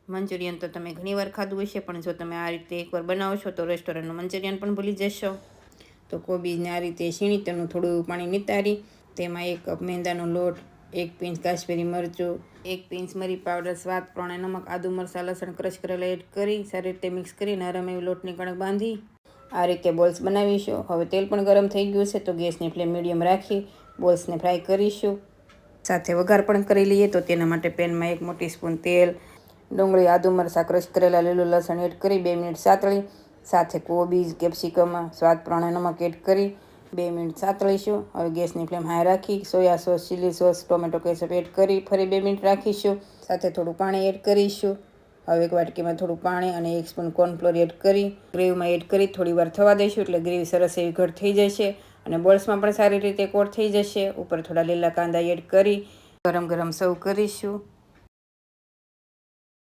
Manchurian તો તમે ઘણીવાર ખાધું હશે, પણ જો તમે આ રીતે એકવાર બનાવો છો તો રેસ્ટોરન્ટનું મંચુરિયન પણ ભૂલી જશો. તો કોબીજને આ રીતે છીણી તેનું થોડું પાણી નિતારી તેમાં 1 કપ મેંદાનો લોટ, 1 પિંચ કાશ્મીરી મરચું, 1 પિંચ મરી પાવડર, સ્વાદ પ્રમાણે નમક, આદુ મરચાં લસણ ક્રશ કરેલા એડ કરી સારી રીતે મિક્સ કરી નરમ એવી લોટની કણક બાંધી આ રીતે બોલ્સ બનાવીશું. હવે તેલ પણ ગરમ થઈ ગયું છે તો ગેસની ફ્લેમ મીડિયમ રાખી બોલ્સને ફ્રાય કરીશું. સાથે વઘાર પણ કરી લઈએ. તો તેના માટે પેનમાં 1 મોટી સ્પૂન તેલ, ડુંગળી, આદુ મરચાં ક્રશ કરેલા, લીલું લસણ એડ કરી 2 મિનિટ સાતળી. સાથે કોબીજ, કેપ્સિકમ, સ્વાદ પ્રમાણે નમક એડ કરી 2 મિનિટ સાતળીશું. હવે ગેસની ફ્લેમ હાઈ રાખી soya sauce, chilli sauce, tomato ketchup add કરી ફરી 2 મિનિટ રાખીશું. સાથે થોડું પાણી એડ કરીશું. હવે એક વાટકીમાં થોડું પાણી અને 1 સ્પૂન કોર્નફ્લોર એડ કરી ગ્રેવીમાં એડ કરી થોડી વાર થવા દઈશું. એટલે ગ્રેવી સરસ એવી ઘટ થઈ જશે અને બોલ્સમાં પણ સારી રીતે કોટ થઈ જશે. ઉપર થોડા લીલા કાંદા એડ કરી ગરમ ગરમ સર્વ કરીશું.